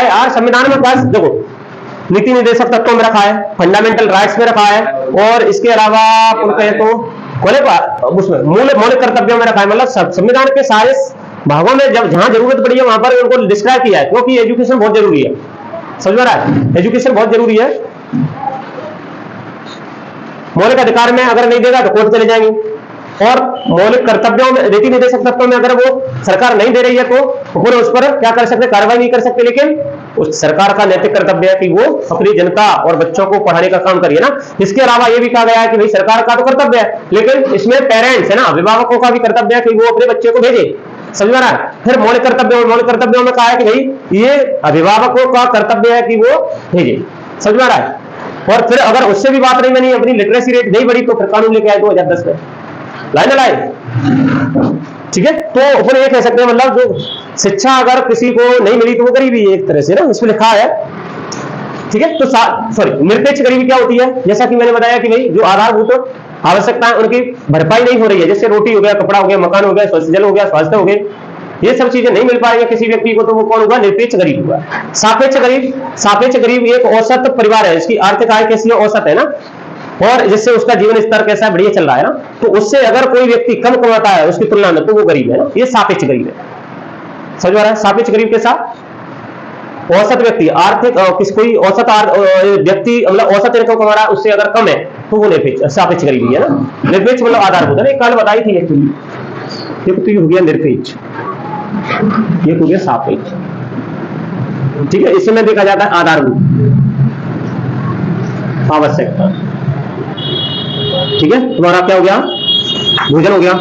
यार संविधान में बस देखो नीति निर्देशक तत्वों में रखा है, फंडामेंटल राइट्स में रखा है, और इसके अलावा अपन कहें तो उसमें मौलिक कर्तव्यों में रखा है। मतलब संविधान के सारे भागों में जब जहां जरूरत पड़ी है वहां पर उनको डिस्क्राइब किया है, क्योंकि एजुकेशन बहुत जरूरी है। समझ में रहा है? एजुकेशन बहुत जरूरी है। मौलिक अधिकार में अगर नहीं देगा तो कोर्ट चले जाएंगे, और मौलिक कर्तव्यों में नीति निर्देशक तत्वों में अगर वो सरकार नहीं दे रही है तो पूरे उस पर क्या कर सकते, कार्रवाई नहीं कर सकते। लेकिन उस सरकार का नैतिक कर्तव्य है कि वो अपनी जनता और बच्चों को पढ़ाने का काम करिए ना। इसके अलावा ये भी कहा गया है कि भाई सरकार का तो कर्तव्य है, लेकिन इसमें पेरेंट्स है ना, अभिभावकों का भी कर्तव्य है कि वो अपने बच्चे को भेजे। समझ में रहा है? फिर मौलिक कर्तव्यों में कहा है कि भाई ये अभिभावकों का कर्तव्य है कि वो भेजे। समझ में रहा है? और फिर अगर उससे भी बात नहीं बनी, अपनी लिटरेसी रेट नहीं बढ़ी, तो फिर कानून लेके आए 2010 में, लाइन लाइन। ठीक है, तो ऊपर ये कह सकते हैं मतलब जो शिक्षा अगर किसी को नहीं मिली तो वो गरीबी है एक तरह से ना, इसमें लिखा है। ठीक है, तो सॉरी निरपेक्ष गरीबी क्या होती है? जैसा कि मैंने बताया कि भाई जो आधारभूत आवश्यकताएं उनकी भरपाई नहीं हो रही है, जैसे रोटी हो गया, कपड़ा हो गया, मकान हो गया, स्वच्छ जल हो गया, स्वास्थ्य हो गए, ये सब चीजें नहीं मिल पा रही है किसी व्यक्ति को, तो वो कौन होगा? निरपेक्ष गरीब होगा। सापेक्ष गरीब एक औसत परिवार है, इसकी आर्थिक आय कैसी है? औसत है ना, और जिससे उसका जीवन स्तर कैसा है? बढ़िया चल रहा है ना। तो उससे अगर कोई व्यक्ति कम कमाता है उसकी तुलना में, तो वो गरीब है ना, ये सापेक्ष गरीब है। समझ आ रहा है? सापेक्ष गरीब के साथ औसत व्यक्ति आर्थिक कोई औसत व्यक्ति मतलब औसत इनकम कमा रहा है, उससे अगर कम है तो वो निरपेक्ष सापेक्ष गरीबी है ना। निरपेक्ष मतलब आधारभूत है, कल बताई थी एक्चुअली। तो ये हो गया निरपेक्ष, ये हो गया सापेक्ष। ठीक है, इसमें देखा जाता है आधारभूत आवश्यकता। ठीक है, तुम्हारा क्या हो गया? भोजन हो गया,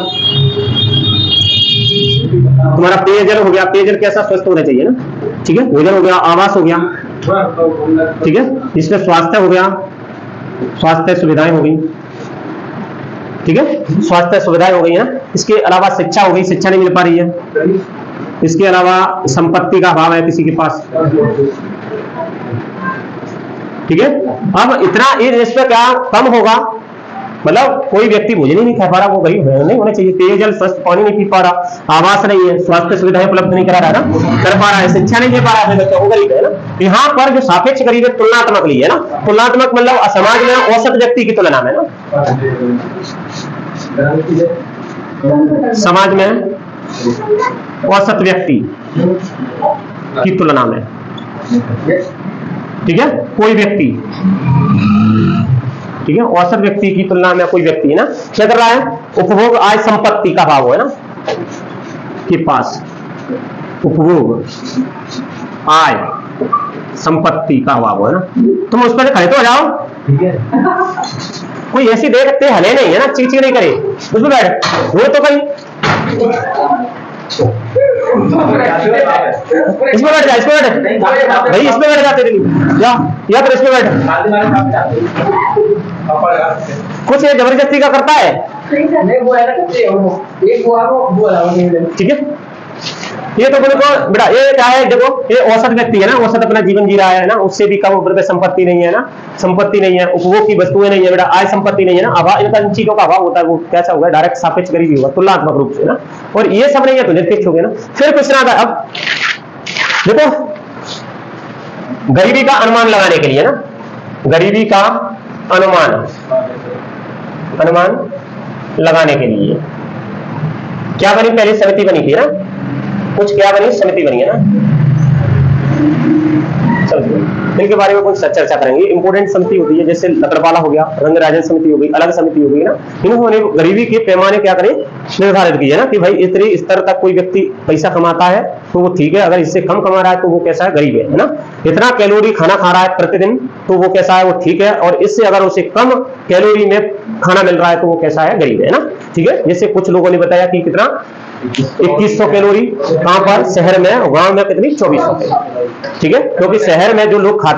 तुम्हारा पेयजल हो गया, पेयजल कैसा? स्वस्थ होना चाहिए ना। ठीक है, भोजन हो गया, आवास हो गया। ठीक है, इसमें स्वास्थ्य हो गया, स्वास्थ्य सुविधाएं हो गई। ठीक है, स्वास्थ्य सुविधाएं हो गई है। इसके अलावा शिक्षा हो गई, शिक्षा नहीं मिल पा रही है। इसके अलावा संपत्ति का अभाव है किसी के पास। ठीक है, अब इतना इसमें क्या कम होगा? मतलब कोई व्यक्ति भोजन ही नहीं खा पा रहा, वो गरीब नहीं होना चाहिए। पेयजल स्वस्थ पानी नहीं पी पा रहा, आवास नहीं है, स्वास्थ्य सुविधाएं उपलब्ध नहीं करा रहा ना, कर पा रहा है, शिक्षा नहीं दे पा रहा है बच्चों को, गरीब है ना। यहाँ पर जो सापेक्ष गरीब है तुलनात्मक ली है ना। तुलनात्मक मतलब समाज में औसत व्यक्ति की तुलना में ना, समाज में औसत व्यक्ति की तुलना में। ठीक है, कोई व्यक्ति, ठीक है, औसत व्यक्ति की तुलना में कोई व्यक्ति है ना, क्या कर रहा है? उपभोग आय संपत्ति का भाव है ना, के पास उपभोग आय संपत्ति का अभाव है ना। तुम उस पर खड़े तो हो जाओ, कोई ऐसी देखते हले नहीं है ना, चीची नहीं करे, उसमें बैठ वो तो कहीं इसमें बैठ जा, इसमें बैठ भाई, इसमें बैठ जाते या फिर इसमें बैठ। कुछ ये जबरदस्ती का करता है। ठीक है, ये तो बिल्कुल बेटा, ये क्या है? देखो, ये औसत व्यक्ति है ना, औसत अपना जीवन जी रहा है ना, उससे भी कम उम्र पे संपत्ति नहीं है ना, संपत्ति नहीं है, उपभोग की वस्तुएं नहीं है बेटा, आय संपत्ति नहीं है ना, अभाव, इनका इन चीजों का अभाव होता है, वो कैसा होगा? डायरेक्ट सापेक्ष गरीबी होगा, तुलनात्मक रूप से ना। और ये सब नहीं है तो निरपेक्ष हो गया ना। फिर क्वेश्चन आता है, अब देखो गरीबी का अनुमान लगाने के लिए ना, गरीबी का अनुमान लगाने के लिए क्या बनी? पहले समिति बनी थी ना, कुछ क्या बनी? समिति बनी है ना। चलो इनके बारे में कुछ चर्चा करेंगे। इंपोर्टेंट समिति होती है, जैसे लकड़वाला हो गया, रंगराजन समिति हो गई, अलग समिति हो गई ना। इन्होंने गरीबी के पैमाने क्या करें? निर्धारित किए ना, कि भाई इतने स्तर तक कोई व्यक्ति पैसा कमाता है तो वो ठीक है, अगर इससे कम कमा रहा है तो वो कैसा है? गरीब है ना। इतना कैलोरी खाना खा रहा है प्रतिदिन तो वो कैसा है? वो ठीक है, और इससे अगर उसे कम कैलोरी में खाना मिल रहा है तो वो कैसा है? गरीब है ना। ठीक है, जैसे कुछ लोगों ने बताया कि कितना 2100 कैलोरी, कहां पर? शहर में, गांव में कितनी? 2400। ठीक है, क्योंकि शहर में जो लोग खाते